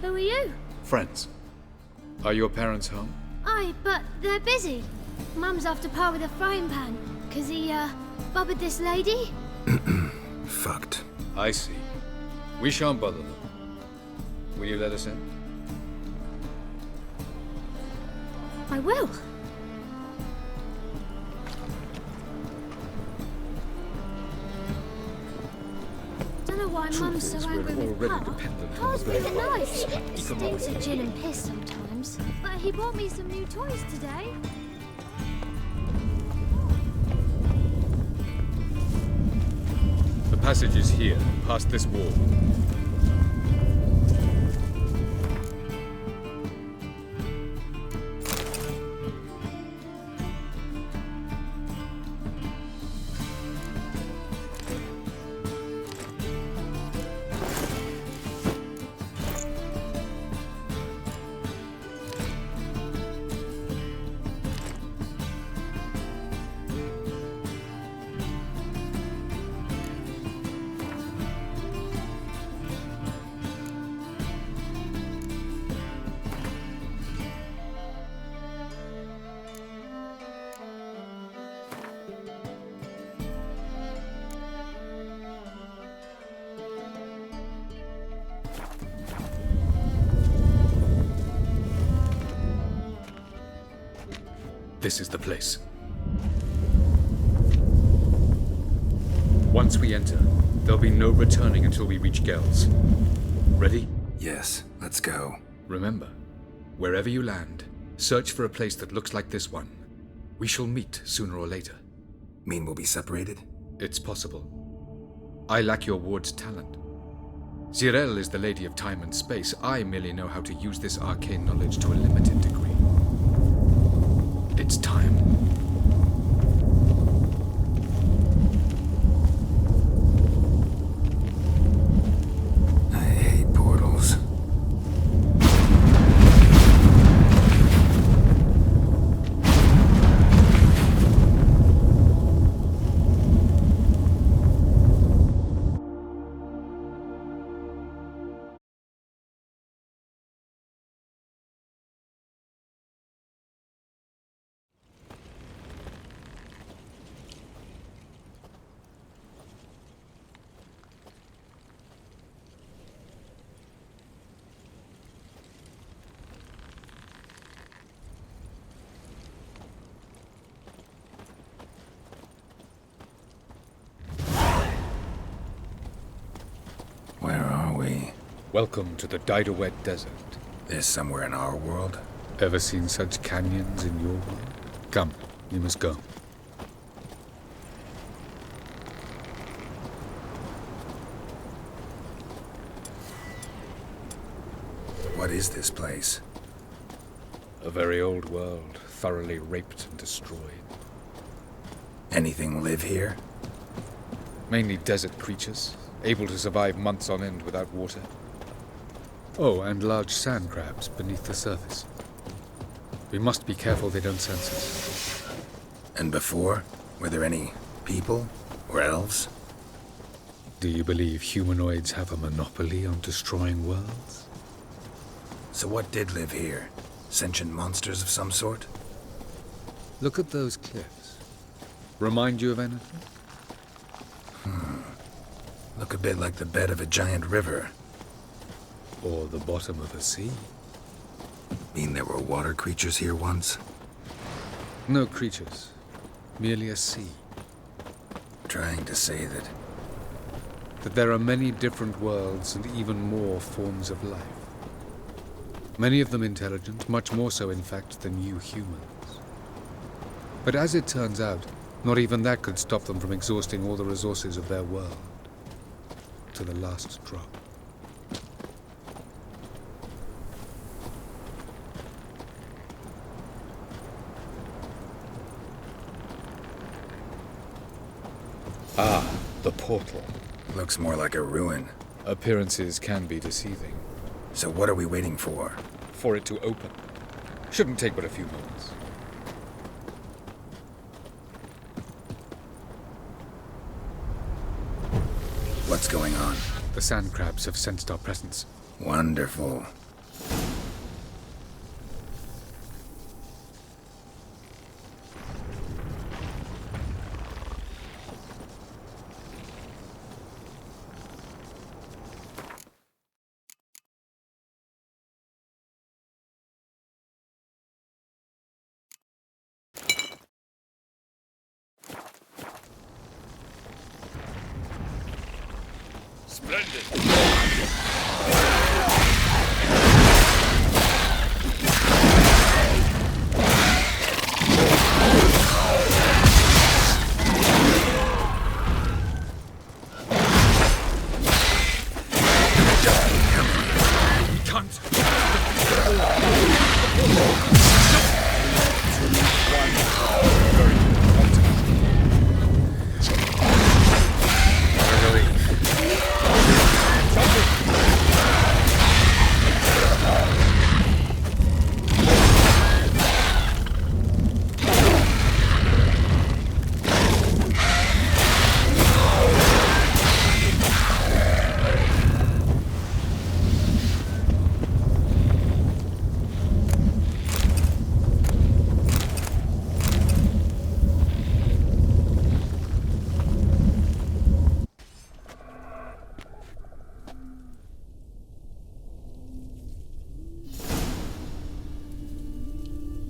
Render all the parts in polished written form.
Who are you? Friends. Are your parents home? Aye, but they're busy. Mum's off to par with a frying pan, 'cause he, bubbered this lady. Fucked. I see. We shan't bother them. Will you let us in? I will. Don't know why Mum's so angry with Pa. Pa's really nice. Stinks of gin and piss sometimes. But he bought me some new toys today. The passage is here, past this wall. This is the place. Once we enter, there'll be no returning until we reach Gel's. Ready? Yes, let's go. Remember, wherever you land, search for a place that looks like this one. We shall meet sooner or later. Mean we'll be separated? It's possible. I lack your ward's talent. Zirel is the lady of time and space. I merely know how to use this arcane knowledge to a limited degree. It's time. I hate portals. Where are we? Welcome to the Daidaret Desert. This somewhere in our world? Ever seen such canyons in your world? Come, you must go. What is this place? A very old world, thoroughly raped and destroyed. Anything live here? Mainly desert creatures, able to survive months on end without water. Oh, and large sand crabs beneath the surface. We must be careful they don't sense us. And before? Were there any people? Or elves? Do you believe humanoids have a monopoly on destroying worlds? So what did live here? Sentient monsters of some sort? Look at those cliffs. Remind you of anything? Look a bit like the bed of a giant river. Or the bottom of a sea? Mean there were water creatures here once? No creatures. Merely a sea. Trying to say that... That there are many different worlds and even more forms of life. Many of them intelligent, much more so in fact than you humans. But as it turns out, not even that could stop them from exhausting all the resources of their world. To the last drop. Ah, the portal. Looks more like a ruin. Appearances can be deceiving. So what are we waiting for? For it to open. Shouldn't take but a few moments. What's going on? The sand crabs have sensed our presence. Wonderful.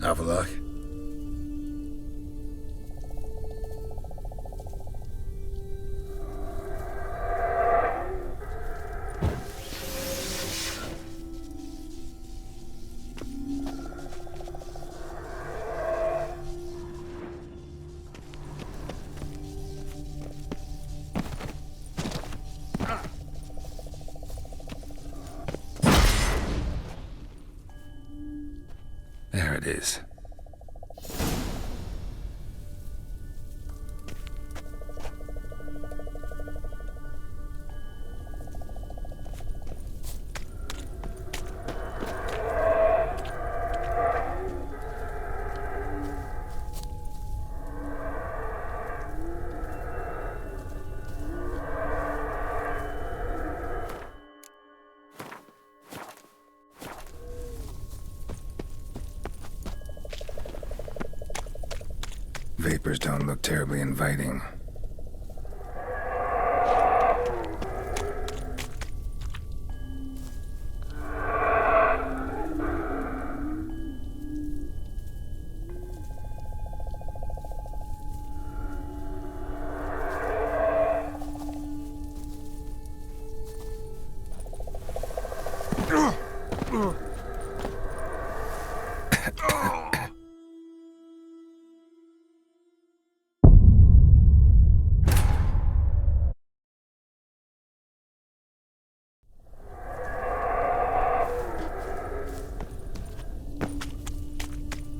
Avallac'h? There it is. Vapors don't look terribly inviting.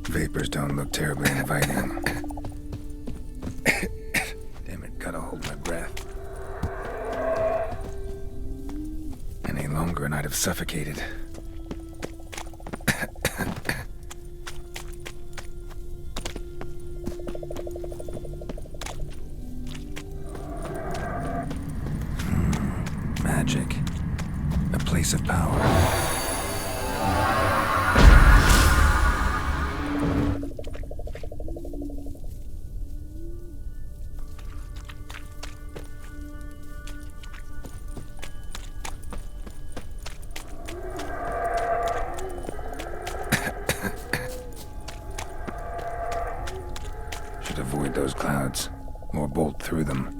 Vapors don't look terribly inviting. Damn it, gotta hold my breath. Any longer and I'd have suffocated. Magic. A place of power. Should avoid those clouds, or bolt through them.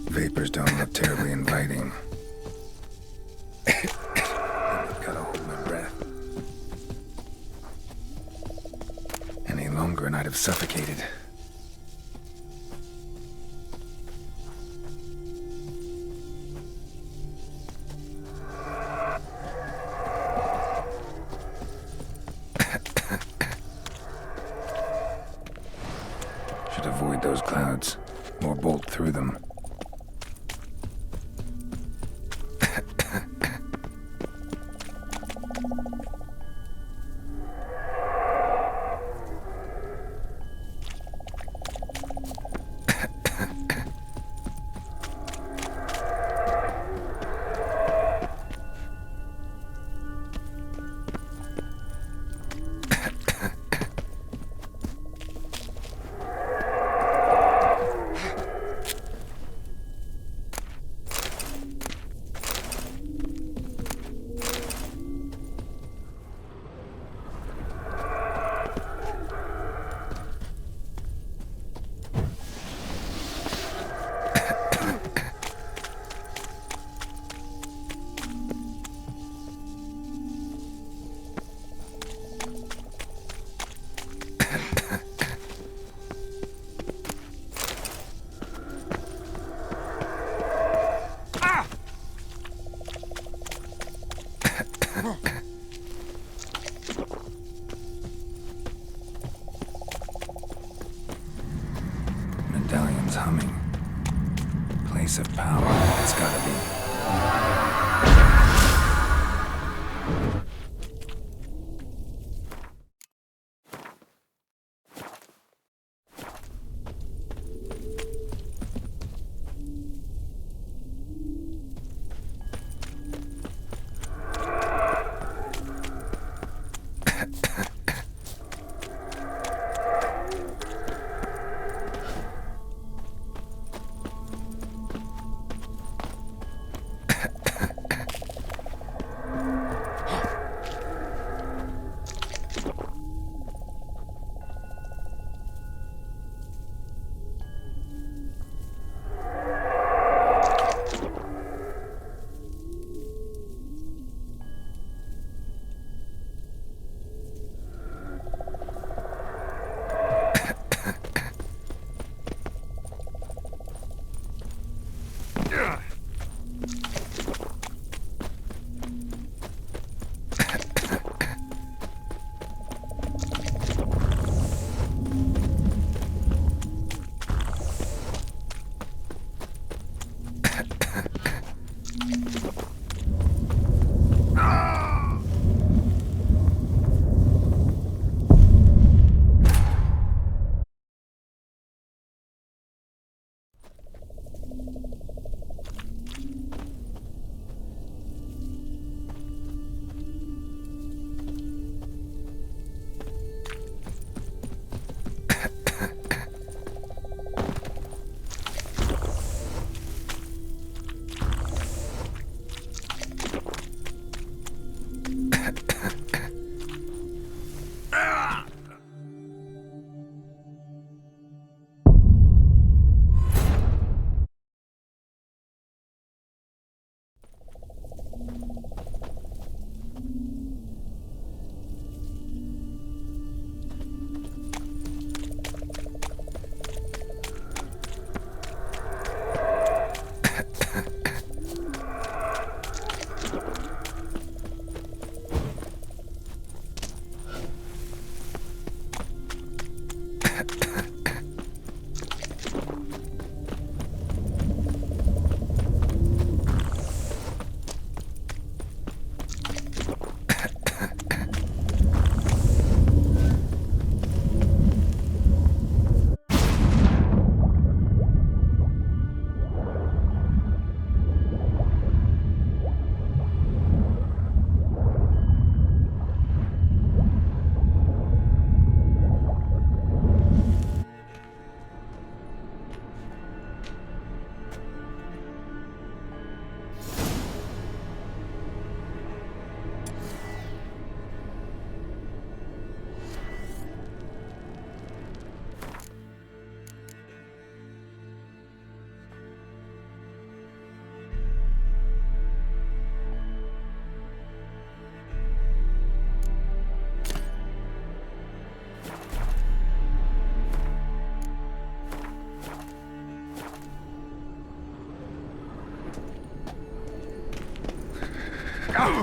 Vapors don't look terribly inviting. Gotta hold my breath. Any longer and I'd have suffocated. Should avoid those clouds, or bolt through them. coming. Place of power, it's gotta be.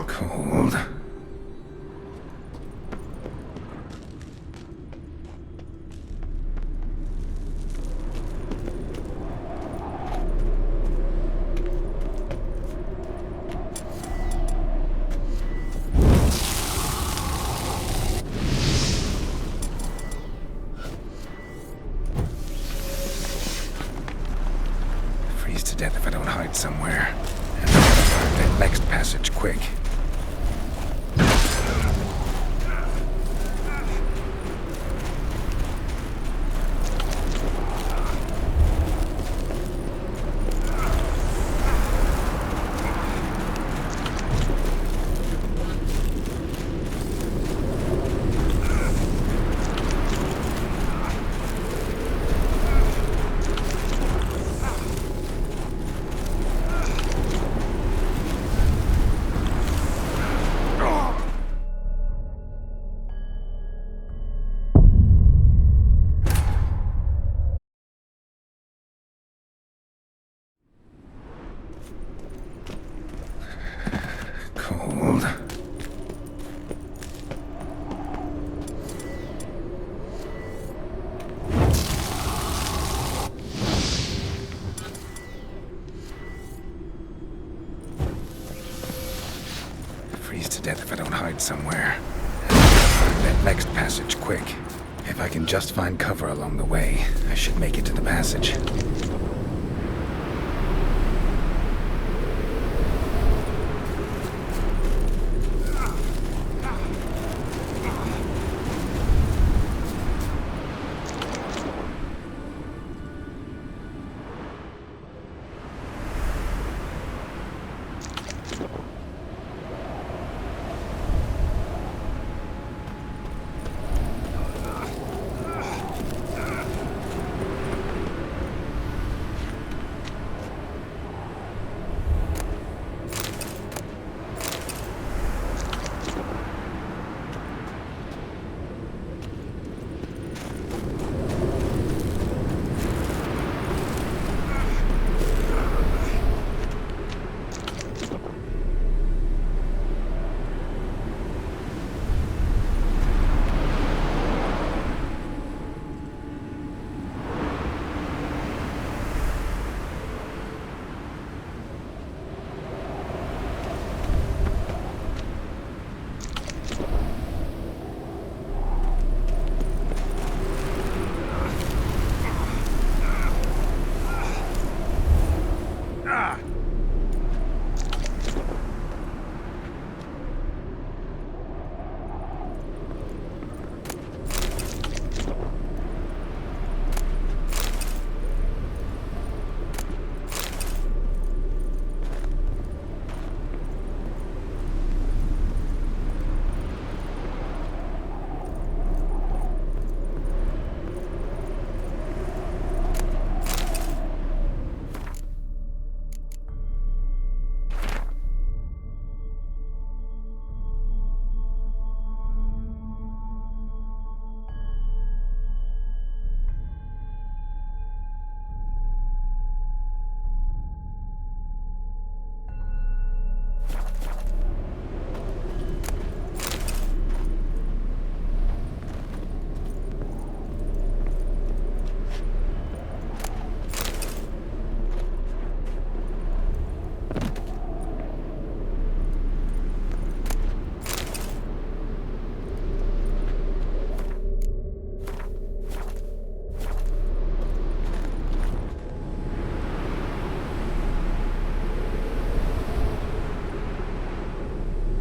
Cold. Freeze to death if I don't hide somewhere. And I gotta find that next passage quick. to death if I don't hide somewhere. Find that next passage quick. If I can just find cover along the way, I should make it to the passage.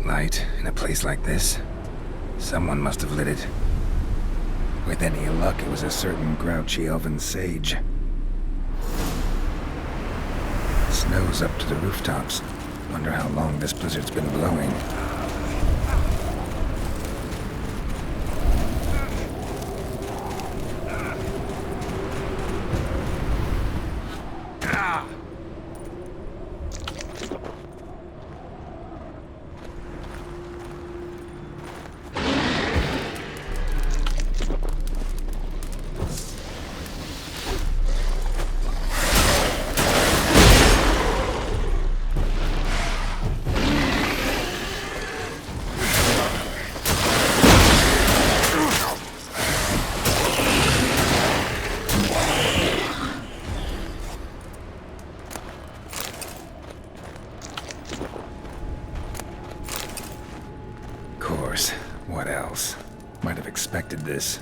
Light in a place like this. Someone must have lit it. With any luck, it was a certain grouchy elven sage. Snow's up to the rooftops. Wonder how long this blizzard's been blowing. What else? Might have expected this.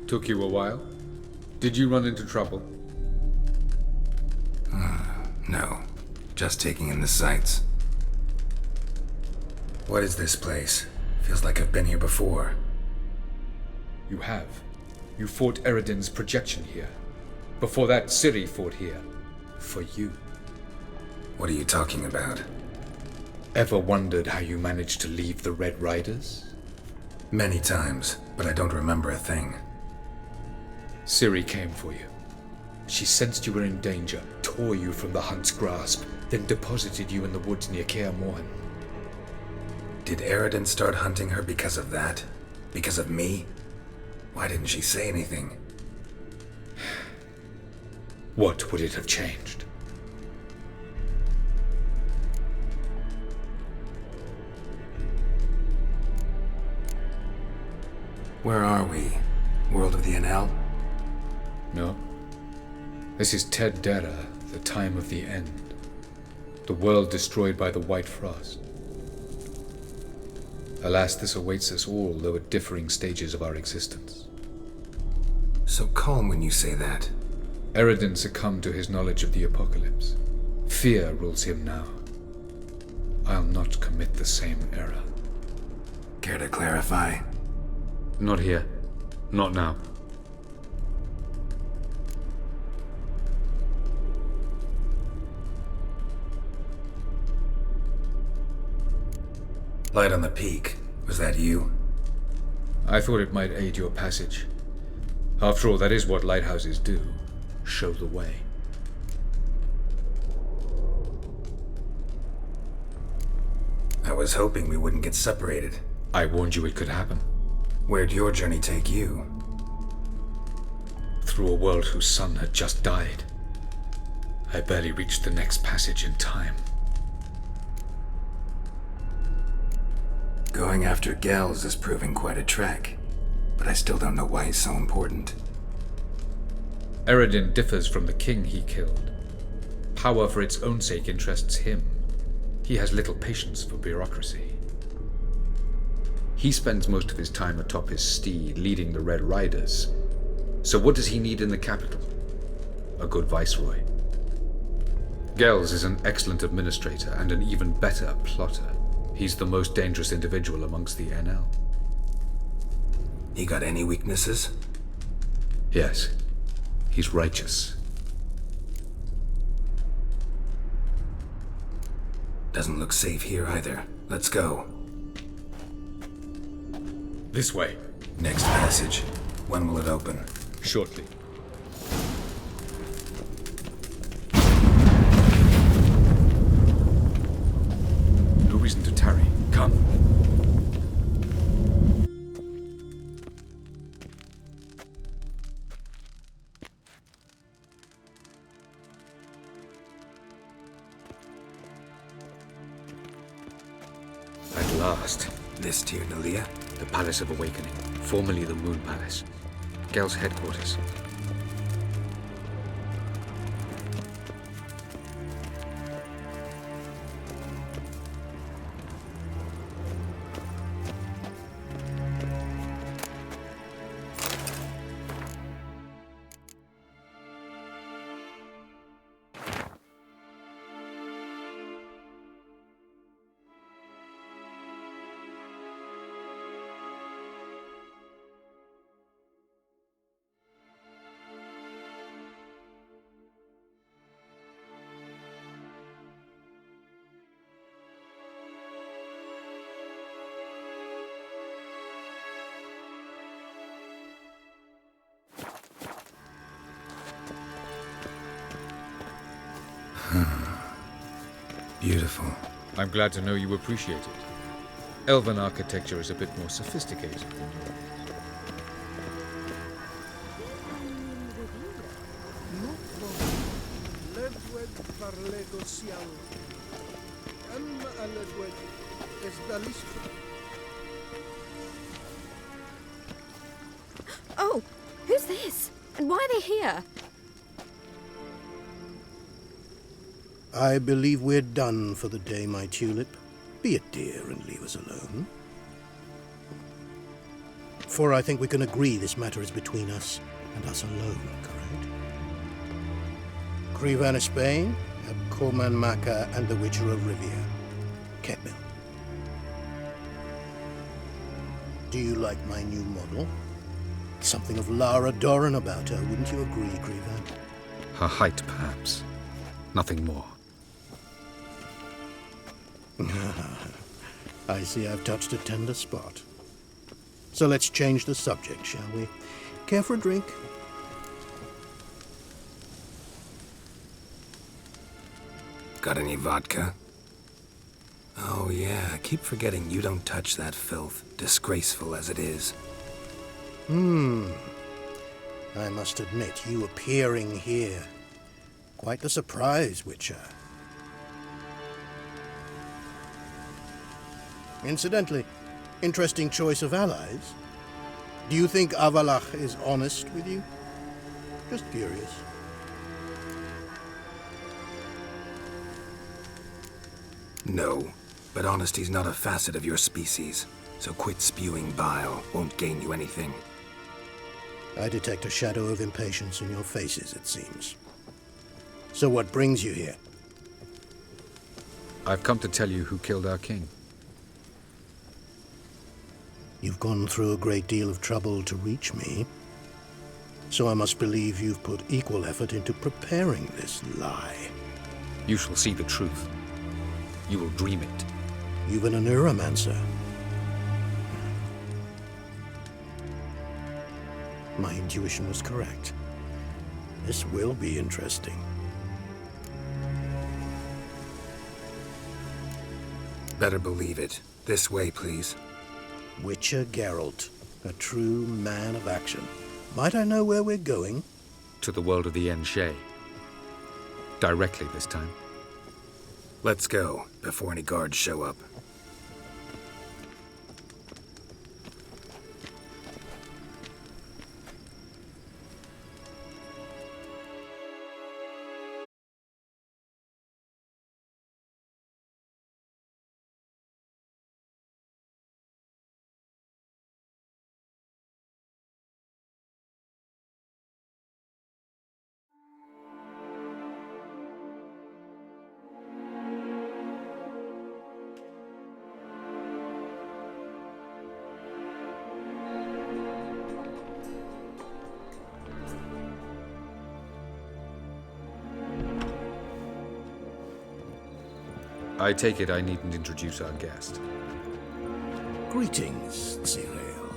Took you a while? Did you run into trouble? No. Just taking in the sights. What is this place? Feels like I've been here before. You have. You fought Eredin's projection here. Before that, Ciri fought here. For you. What are you talking about? Ever wondered how you managed to leave the Red Riders? Many times, but I don't remember a thing. Ciri came for you. She sensed you were in danger, tore you from the Hunt's grasp, then deposited you in the woods near Kaer Morhen. Did Eredin start hunting her because of that? Because of me? Why didn't she say anything? What would it have changed? Where are we? World of the NL? No. This is Ted Dera, the time of the end. The world destroyed by the White Frost. Alas, this awaits us all, though at differing stages of our existence. So calm when you say that. Eredin succumbed to his knowledge of the apocalypse. Fear rules him now. I'll not commit the same error. Care to clarify? Not here. Not now. Light on the peak. Was that you? I thought it might aid your passage. After all, that is what lighthouses do. Show the way. I was hoping we wouldn't get separated. I warned you it could happen. Where'd your journey take you? Through a world whose sun had just died. I barely reached the next passage in time. Going after Gels is proving quite a trek, but I still don't know why he's so important. Eredin differs from the king he killed. Power for its own sake interests him. He has little patience for bureaucracy. He spends most of his time atop his steed, leading the Red Riders. So what does he need in the capital? A good viceroy. Gels is an excellent administrator and an even better plotter. He's the most dangerous individual amongst the NL. He got any weaknesses? Yes. He's righteous. Doesn't look safe here either. Let's go. This way. Next passage. When will it open? Shortly. No reason to tarry. Come. At last. This Tyr Nalia? The Palace of Awakening, formerly the Moon Palace. Gel's headquarters. Beautiful. I'm glad to know you appreciate it. Elven architecture is a bit more sophisticated. Oh, who's this? And why are they here? I believe we're done for the day, my tulip. Be a dear and leave us alone. Therefore, I think we can agree this matter is between us and us alone, correct? Crevan of Spain, Corman Maka, and the Witcher of Rivia. Ketmil. Do you like my new model? Something of Lara Doran about her, wouldn't you agree, Crevan? Her height, perhaps. Nothing more. I see I've touched a tender spot. So let's change the subject, shall we? Care for a drink? Got any vodka? Oh yeah, I keep forgetting you don't touch that filth, disgraceful as it is. I must admit, you appearing here. Quite the surprise, Witcher. Incidentally, interesting choice of allies. Do you think Avallac'h is honest with you? Just curious. No, but honesty's not a facet of your species, so quit spewing bile, won't gain you anything. I detect a shadow of impatience in your faces, it seems. So what brings you here? I've come to tell you who killed our king. You've gone through a great deal of trouble to reach me, so I must believe you've put equal effort into preparing this lie. You shall see the truth. You will dream it. Even a neuromancer. My intuition was correct. This will be interesting. Better believe it. This way, please. Witcher Geralt, a true man of action. Might I know where we're going? To the world of the En Shay. Directly this time. Let's go, before any guards show up. I take it I needn't introduce our guest. Greetings, Cyril.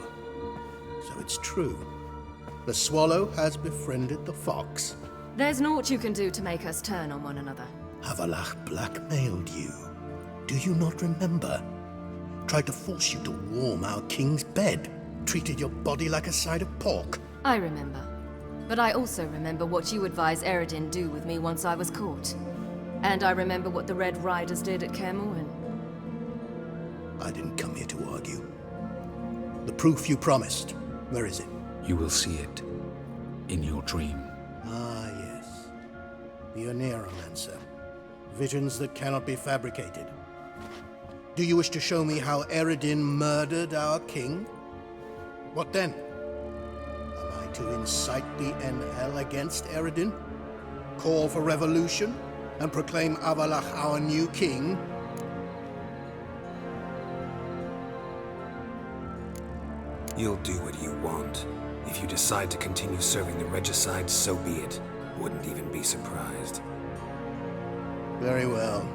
So it's true. The swallow has befriended the fox. There's naught you can do to make us turn on one another. Avallac'h blackmailed you. Do you not remember? Tried to force you to warm our king's bed. Treated your body like a side of pork. I remember. But I also remember what you advised Eredin do with me once I was caught. And I remember what the Red Riders did at Kaer Morhen. I didn't come here to argue. The proof you promised, where is it? You will see it in your dream. Ah, yes. The Oneiromancer. Visions that cannot be fabricated. Do you wish to show me how Eredin murdered our king? What then? Am I to incite the NL against Eredin? Call for revolution? And proclaim Avallac'h our new king? You'll do what you want. If you decide to continue serving the regicide, so be it. Wouldn't even be surprised. Very well.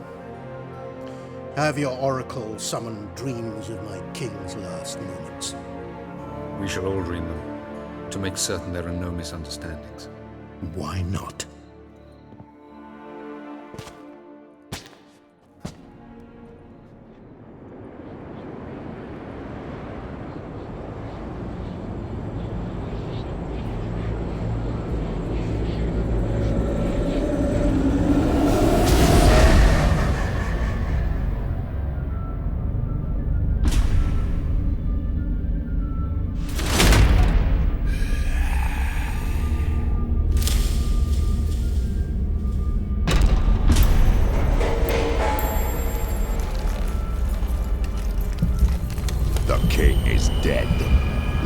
Have your oracle summon dreams of my king's last moments. We shall all dream them, to make certain there are no misunderstandings. Why not?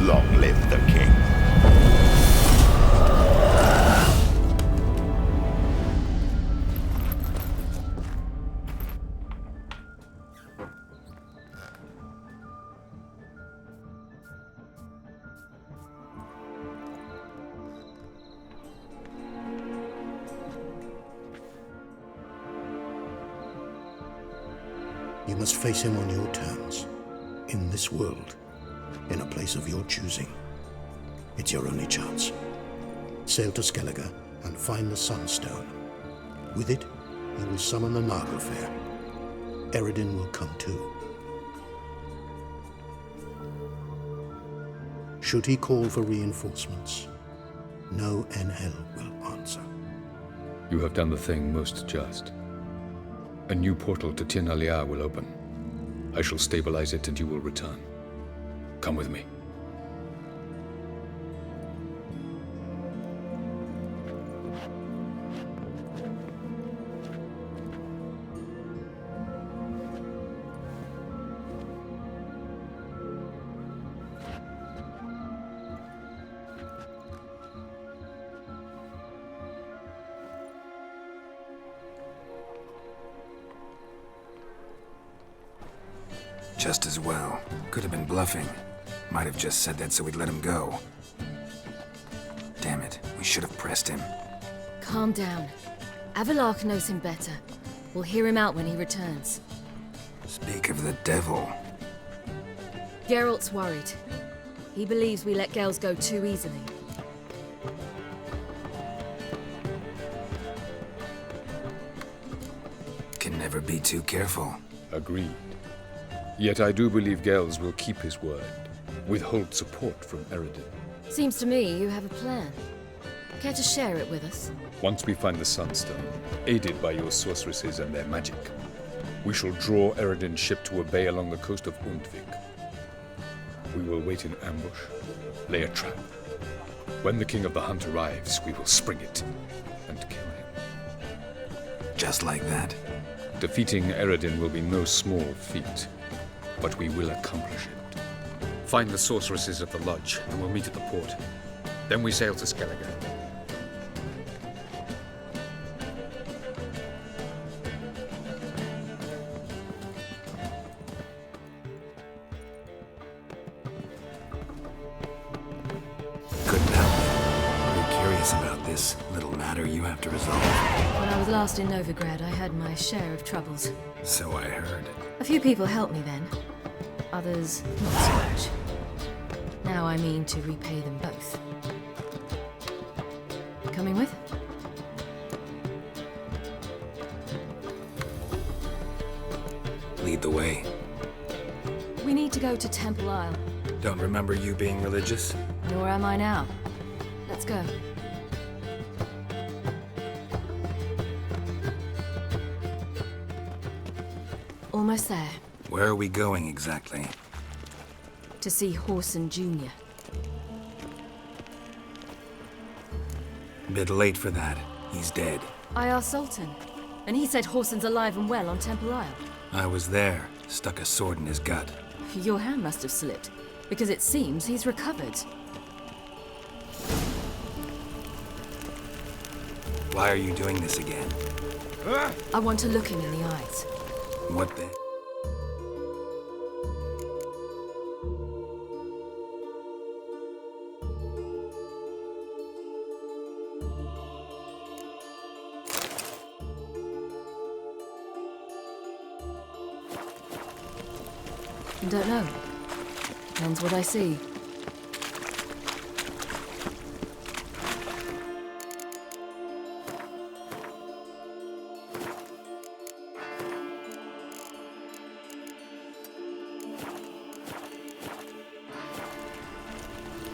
Long live the king. You must face him on your terms. In this world. In a place of your choosing. It's your only chance. Sail to Skellige and find the Sunstone. With it, you will summon the Nagelfair. Eredin will come too. Should he call for reinforcements, no NL will answer. You have done the thing most just. A new portal to Tir na Liar will open. I shall stabilize it and you will return. Come with me. Just as well. Could have been bluffing. Might have just said that so we'd let him go. Damn it, we should have pressed him. Calm down. Avalok knows him better. We'll hear him out when he returns. Speak of the devil. Geralt's worried. He believes we let Gales go too easily. Can never be too careful. Agreed. Yet I do believe Gales will keep his word. Withhold support from Eredin. Seems to me you have a plan. Care to share it with us? Once we find the Sunstone, aided by your sorceresses and their magic, we shall draw Eredin's ship to a bay along the coast of Undvik. We will wait in ambush, lay a trap. When the King of the Hunt arrives, we will spring it and kill him. Just like that? Defeating Eredin will be no small feat, but we will accomplish it. Find the sorceresses at the lodge, and we'll meet at the port. Then we sail to Skellige. Couldn't help it. Very curious about this little matter you have to resolve. When I was last in Novigrad, I had my share of troubles. So I heard. A few people helped me then. Others, not so much. Now I mean to repay them both. Coming with? Lead the way. We need to go to Temple Isle. Don't remember you being religious? Nor am I now. Let's go. Almost there. Where are we going exactly? To see Horson Jr. Bit late for that. He's dead. I asked Sultan, and he said Horson's alive and well on Temple Isle. I was there. Stuck a sword in his gut. Your hand must have slipped, because it seems he's recovered. Why are you doing this again? I want to look him in the eyes. What the? I don't know. Depends what I see.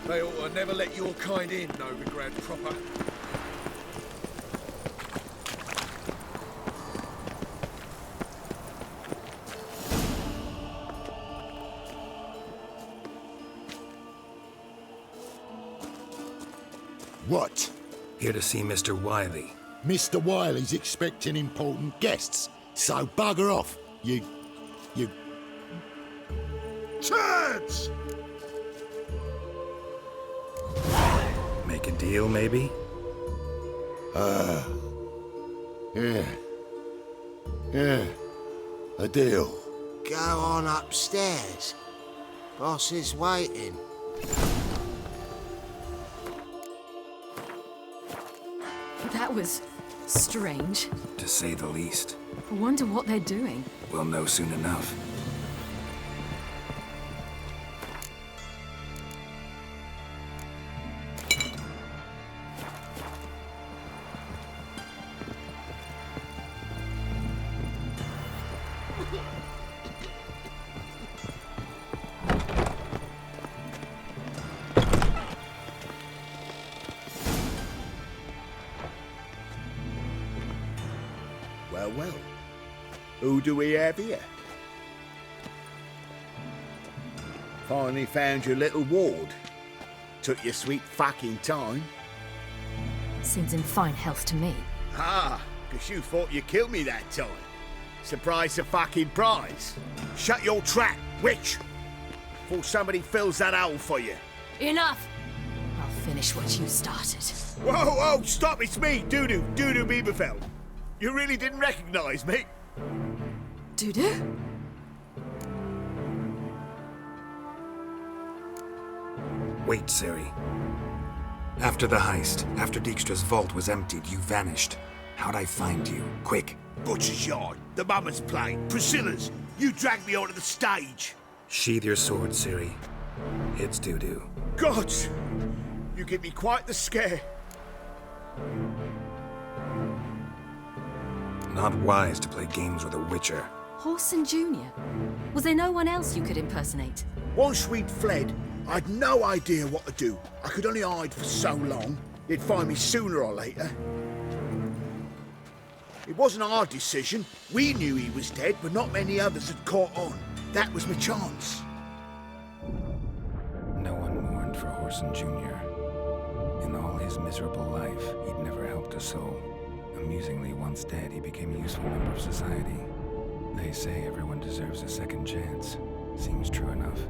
They ought to never let your kind in, Novigrad proper. What? Here to see Mr. Wiley. Mr. Wiley's expecting important guests, so bugger off, you... Turds! Make a deal, maybe? Yeah. A deal. Go on upstairs. Boss is waiting. That was strange. To say the least. I wonder what they're doing. We'll know soon enough. Well. Who do we have here? Finally found your little ward. Took your sweet fucking time. Seems in fine health to me. Ah, 'cause you thought you killed me that time. Surprise the fucking prize. Shut your trap, witch! Before somebody fills that hole for you. Enough! I'll finish what you started. Whoa, stop, it's me, Dudu Bieberfeld. You really didn't recognize me? Dudu? Wait, Ciri. After the heist, after Dijkstra's vault was emptied, you vanished. How'd I find you? Quick. Butcher's Yard, the Mama's Play, Priscilla's. You dragged me onto the stage. Sheathe your sword, Ciri. It's Dudu. God, you give me quite the scare. Not wise to play games with a witcher. Horson Jr.? Was there no one else you could impersonate? Once we'd fled, I'd no idea what to do. I could only hide for so long. They'd find me sooner or later. It wasn't our decision. We knew he was dead, but not many others had caught on. That was my chance. No one mourned for Horson Jr. In all his miserable life, he'd never helped a soul. Amusingly, once dead, he became a useful member of society. They say everyone deserves a second chance. Seems true enough.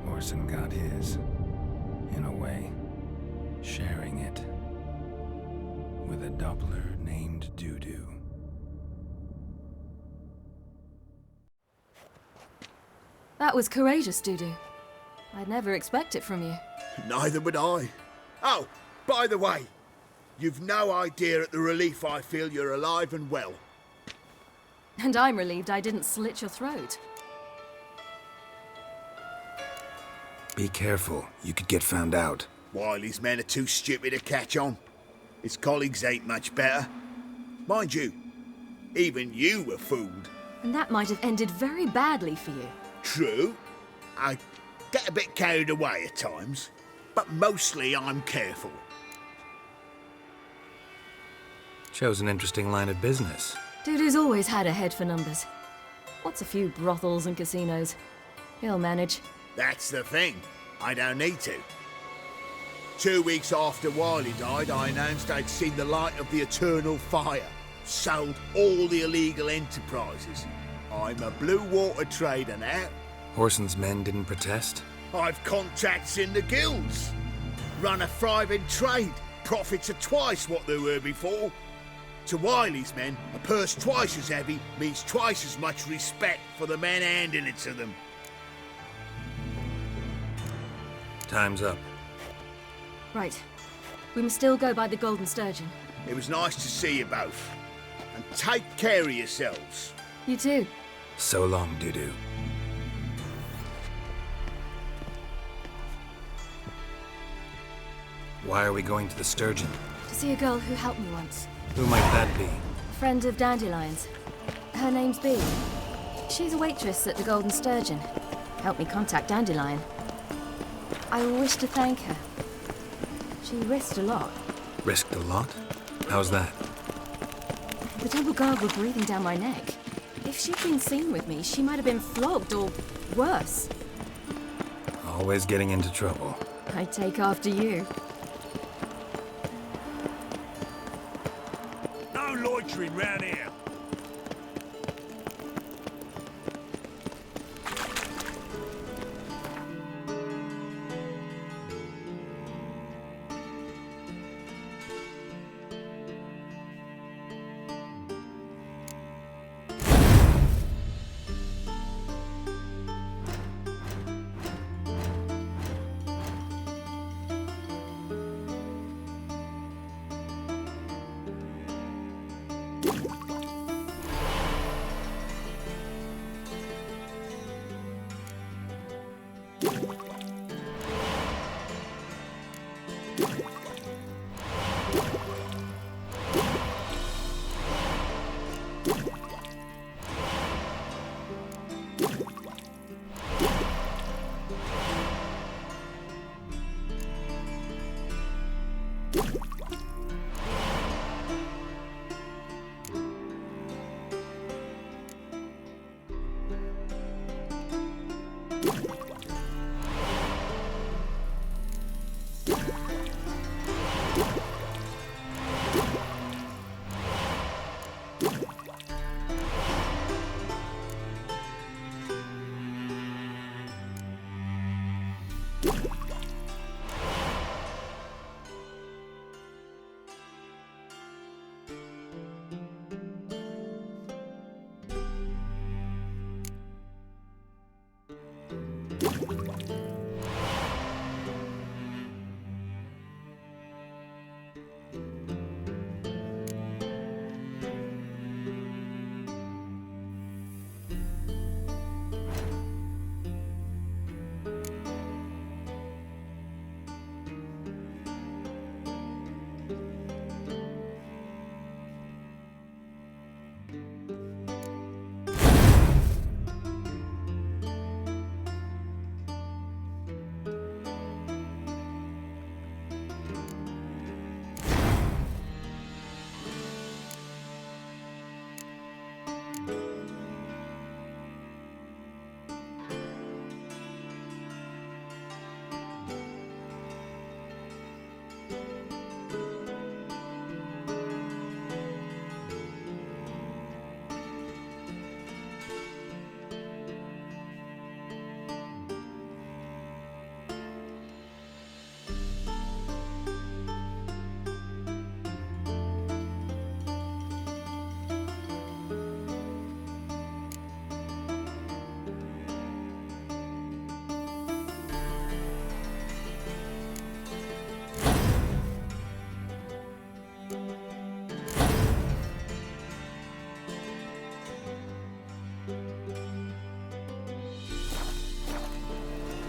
Horson got his, in a way, sharing it with a Doppler named Dudu. That was courageous, Dudu. I'd never expect it from you. Neither would I. Oh, by the way, you've no idea at the relief I feel you're alive and well. And I'm relieved I didn't slit your throat. Be careful, you could get found out. Wiley's men are too stupid to catch on. His colleagues ain't much better. Mind you, even you were fooled. And that might have ended very badly for you. True. I get a bit carried away at times, but mostly I'm careful. Chose an interesting line of business. Dudu's always had a head for numbers. What's a few brothels and casinos? He'll manage. That's the thing. I don't need to. 2 weeks after Wiley died, I announced I'd seen the light of the eternal fire. Sold all the illegal enterprises. I'm a blue water trader now. Horson's men didn't protest? I've contacts in the guilds. Run a thriving trade. Profits are twice what they were before. To Wiley's men, a purse twice as heavy means twice as much respect for the men handing it to them. Time's up. Right. We must still go by the Golden Sturgeon. It was nice to see you both. And take care of yourselves. You too. So long, Dudu. Why are we going to the Sturgeon? To see a girl who helped me once. Who might that be? A friend of Dandelion's. Her name's Bee. She's a waitress at the Golden Sturgeon. Helped me contact Dandelion. I wish to thank her. She risked a lot. Risked a lot? How's that? The Temple Guard were breathing down my neck. If she'd been seen with me, she might have been flogged or worse. Always getting into trouble. I take after you. No loitering round here.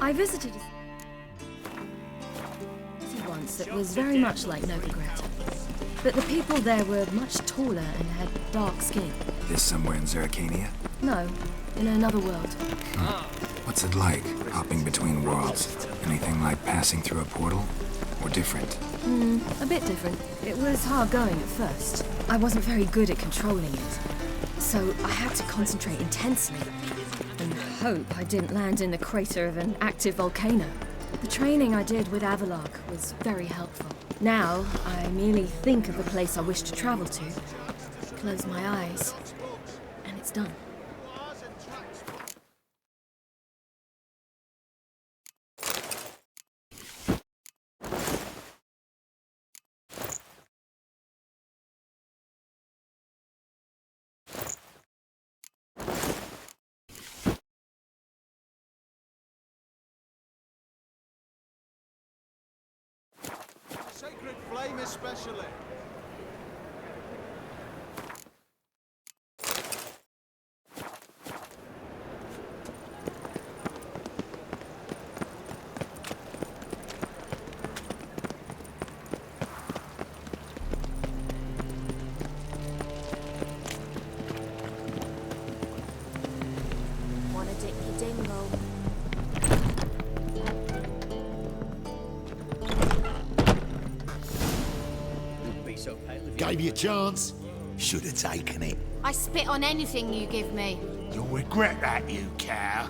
I visited a city once that was very much like Novigrad. But the people there were much taller and had dark skin. This somewhere in Zerrikania? No, in another world. What's it like, hopping between worlds? Anything like passing through a portal? Or different? A bit different. It was hard going at first. I wasn't very good at controlling it. So I had to concentrate intensely and hope I didn't land in the crater of an active volcano. The training I did with Avalok was very helpful. Now, I merely think of the place I wish to travel to, close my eyes, and it's done. Sacred Flame especially. Wanna dick your dingle? Gave you a chance. Should have taken it. I spit on anything you give me. You'll regret that, you cow.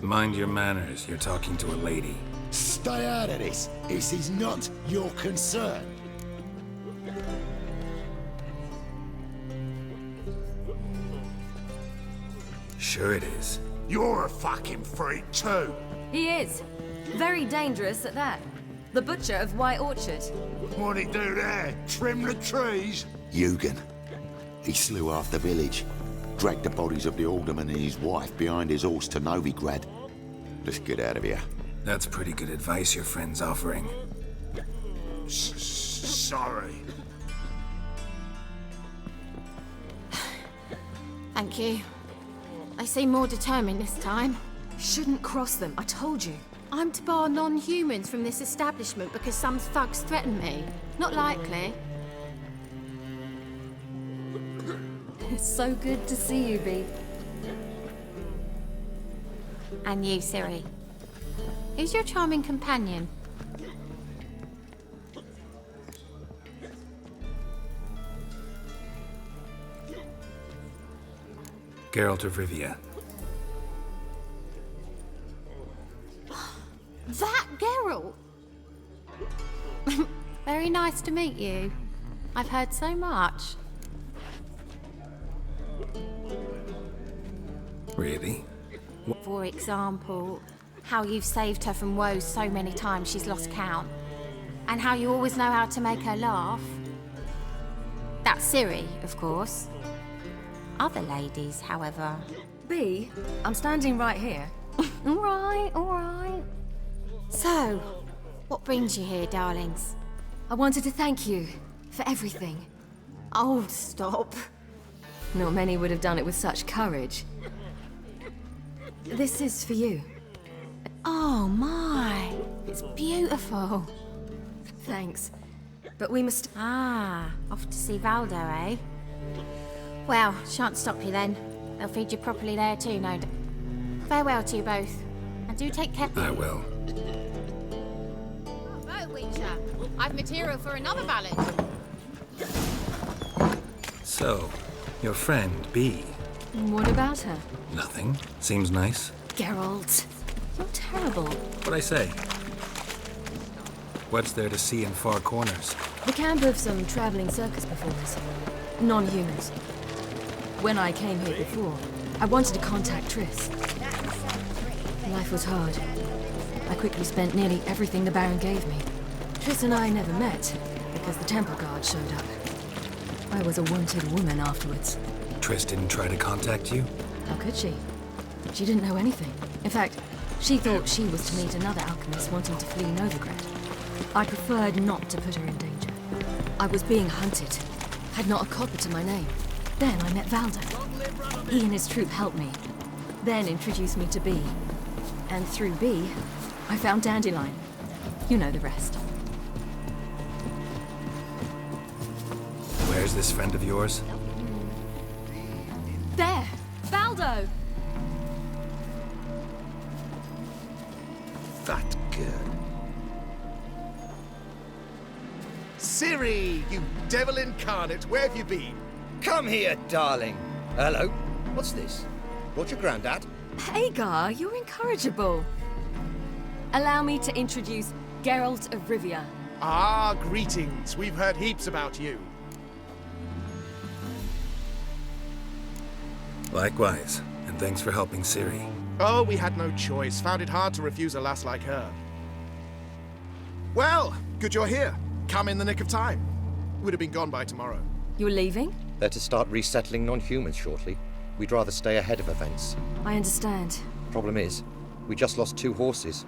Mind your manners, you're talking to a lady. Stay out of this. This is not your concern. Sure it is. You're a fucking freak too. He is. Very dangerous at that. The butcher of White Orchard. What'd he do there? Trim the trees? Eugen. He slew half the village. Dragged the bodies of the alderman and his wife behind his horse to Novigrad. Let's get out of here. That's pretty good advice your friend's offering. Sorry. Thank you. They seem more determined this time. Shouldn't cross them, I told you. I'm to bar non-humans from this establishment because some thugs threaten me? Not likely. It's so good to see you, Bee. And you, Ciri. Who's your charming companion? Geralt of Rivia. That Geralt? Very nice to meet you. I've heard so much. Really? For example, how you've saved her from woes so many times she's lost count. And how you always know how to make her laugh. That's Ciri, of course. Other ladies, however... Bee, I'm standing right here. All right. So, what brings you here, darlings? I wanted to thank you for everything. Oh, stop. Not many would have done it with such courage. This is for you. Oh my, it's beautiful. Thanks. But we must... Ah, off to see Valdo, eh? Well, shan't stop you then. They'll feed you properly there too, no doubt. Farewell to you both. And do take care. I will. Bravo, Witcher. I've material for another ballad. So, your friend, Bee. What about her? Nothing. Seems nice. Geralt, you're terrible. What'd I say? What's there to see in far corners? The camp of some traveling circus performers. Non-humans. When I came here before, I wanted to contact Triss. Life was hard. I quickly spent nearly everything the Baron gave me. Triss and I never met, because the Temple Guard showed up. I was a wanted woman afterwards. Triss didn't try to contact you? How could she? She didn't know anything. In fact, she thought she was to meet another alchemist wanting to flee Novigrad. I preferred not to put her in danger. I was being hunted. Had not a copper to my name. Then I met Valdo. He and his troop helped me. Then introduced me to Bee. And through Bee, I found Dandelion. You know the rest. Where's this friend of yours? There! Valdo! That girl. Ciri, you devil incarnate, where have you been? Come here, darling. Hello. What's this? Brought your granddad? Hagar, you're incorrigible. Allow me to introduce Geralt of Rivia. Ah, greetings. We've heard heaps about you. Likewise, and thanks for helping Ciri. Oh, we had no choice. Found it hard to refuse a lass like her. Well, good you're here. Come in the nick of time. Would have been gone by tomorrow. You're leaving? They're to start resettling non-humans shortly. We'd rather stay ahead of events. I understand. Problem is, we just lost 2 horses,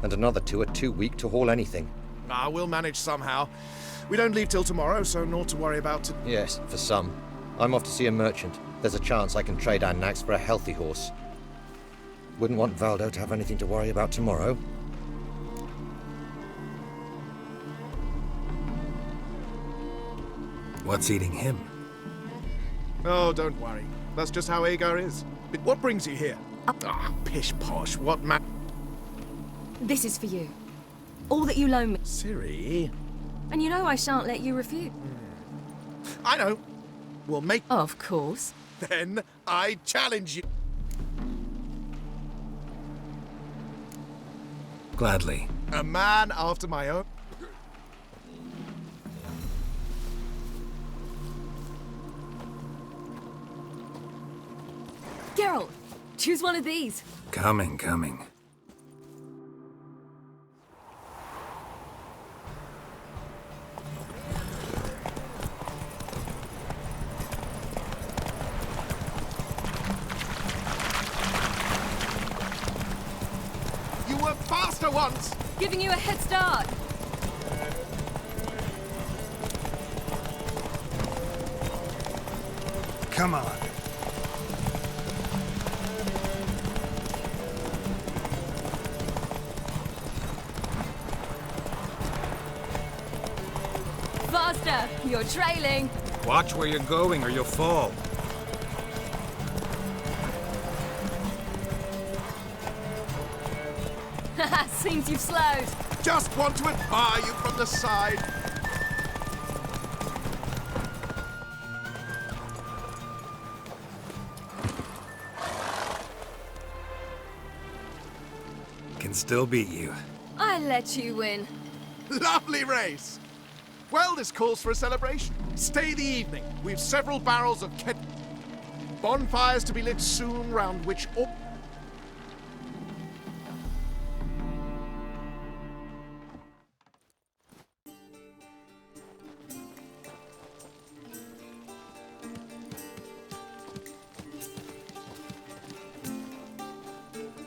and another 2 are too weak to haul anything. Ah, we'll manage somehow. We don't leave till tomorrow, so naught to worry about. Yes, for some. I'm off to see a merchant. There's a chance I can trade our nags for a healthy horse. Wouldn't want Valdo to have anything to worry about tomorrow. What's eating him? Oh, don't worry. That's just how Agar is. But what brings you here? Ah, pish-posh, what This is for you. All that you loan me. Ciri? And you know I shan't let you refuse. I know. We'll make... Of course. Then I challenge you. Gladly. A man after my own... Geralt, choose one of these. Coming. You were faster once! Giving you a head start. Come on. faster! You're trailing! Watch where you're going or you'll fall. Seems you've slowed. Just want to admire you from the side. Can still beat you. I let you win. Lovely race. Well, this calls for a celebration. Stay the evening. We've several barrels of bonfires to be lit soon, round which all...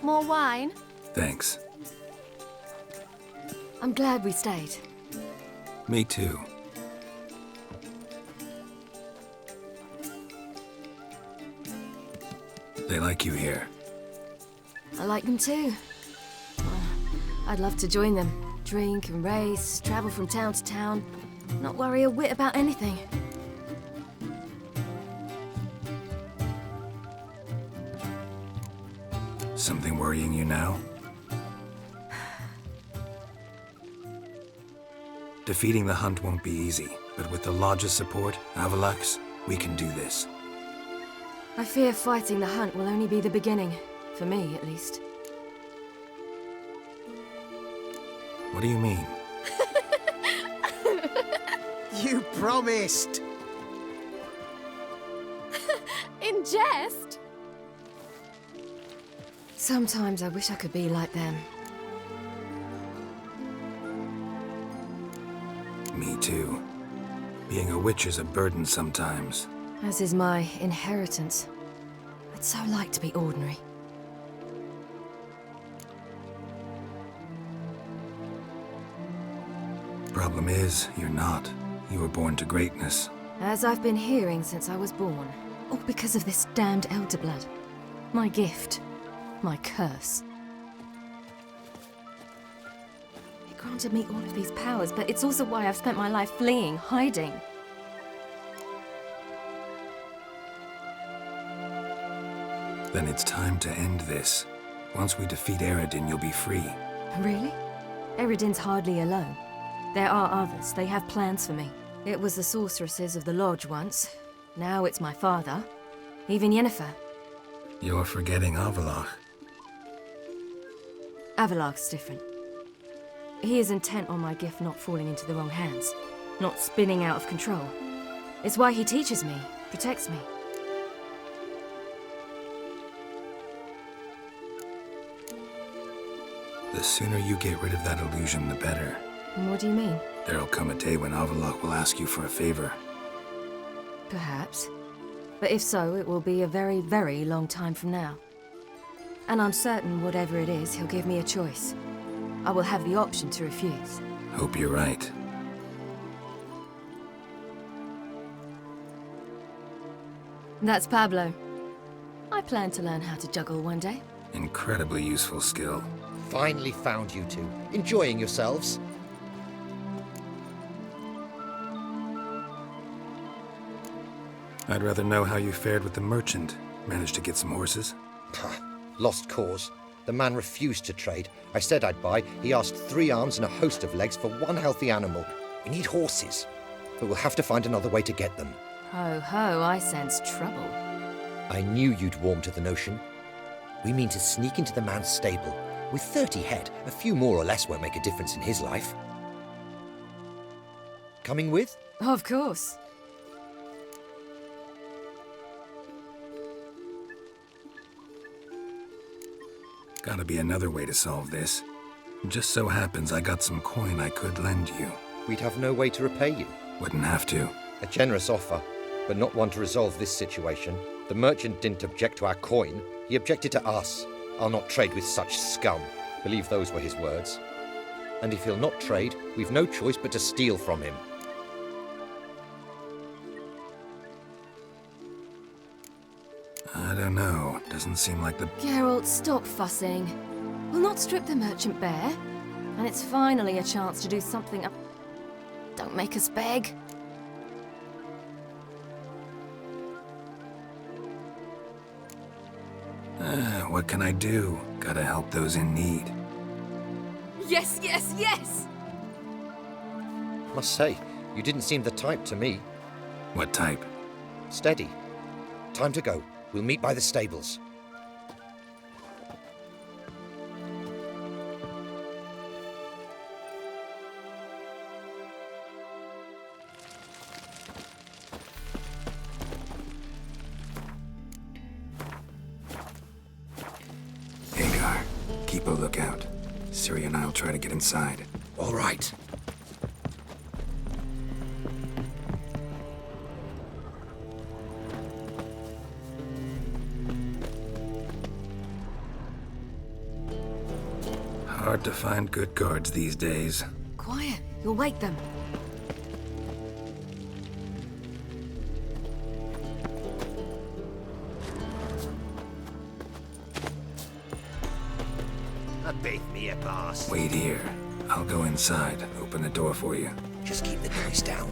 More wine? Thanks. I'm glad we stayed. Me too. They like you here. I like them too. I'd love to join them. Drink and race, travel from town to town. Not worry a whit about anything. Something worrying you now? Defeating the Hunt won't be easy, but with the Lodge's support, Avalax, we can do this. I fear fighting the Hunt will only be the beginning. For me, at least. What do you mean? You promised! In jest? Sometimes I wish I could be like them. Me too. Being a witch is a burden sometimes. As is my inheritance. I'd so like to be ordinary. Problem is, you're not. You were born to greatness. As I've been hearing since I was born. All because of this damned Elder Blood. My gift. My curse. It granted me all of these powers, but it's also why I've spent my life fleeing, hiding. Then it's time to end this. Once we defeat Eredin, you'll be free. Really? Eredin's hardly alone. There are others. They have plans for me. It was the sorceresses of the Lodge once. Now it's my father. Even Yennefer. You're forgetting Avallac'h. Avallac'h's different. He is intent on my gift not falling into the wrong hands. Not spinning out of control. It's why he teaches me, protects me. The sooner you get rid of that illusion, the better. And what do you mean? There'll come a day when Avallac'h will ask you for a favor. Perhaps. But if so, it will be a very, very long time from now. And I'm certain whatever it is, he'll give me a choice. I will have the option to refuse. Hope you're right. That's Pablo. I plan to learn how to juggle one day. Incredibly useful skill. Finally found you two. Enjoying yourselves? I'd rather know how you fared with the merchant. Managed to get some horses? Lost cause. The man refused to trade. I said I'd buy. He asked 3 arms and a host of legs for one healthy animal. We need horses. But we'll have to find another way to get them. Ho ho, I sense trouble. I knew you'd warm to the notion. We mean to sneak into the man's stable. With 30 head, a few more or less won't make a difference in his life. Coming with? Of course. Gotta be another way to solve this. Just so happens I got some coin I could lend you. We'd have no way to repay you. Wouldn't have to. A generous offer, but not one to resolve this situation. The merchant didn't object to our coin. He objected to us. I'll not trade with such scum. Believe those were his words. And if he'll not trade, we've no choice but to steal from him. I don't know. Doesn't seem like the... Geralt, stop fussing. We'll not strip the merchant bare. And it's finally a chance to do something... Don't make us beg. What can I do? Gotta help those in need. Yes, yes, yes! Must say, you didn't seem the type to me. What type? Steady. Time to go. We'll meet by the stables. Hagar, keep a lookout. Ciri and I'll try to get inside. All right. Hard to find good guards these days. Quiet, you'll wake them. Beat me a boss. Wait here. I'll go inside, open the door for you. Just keep the noise down.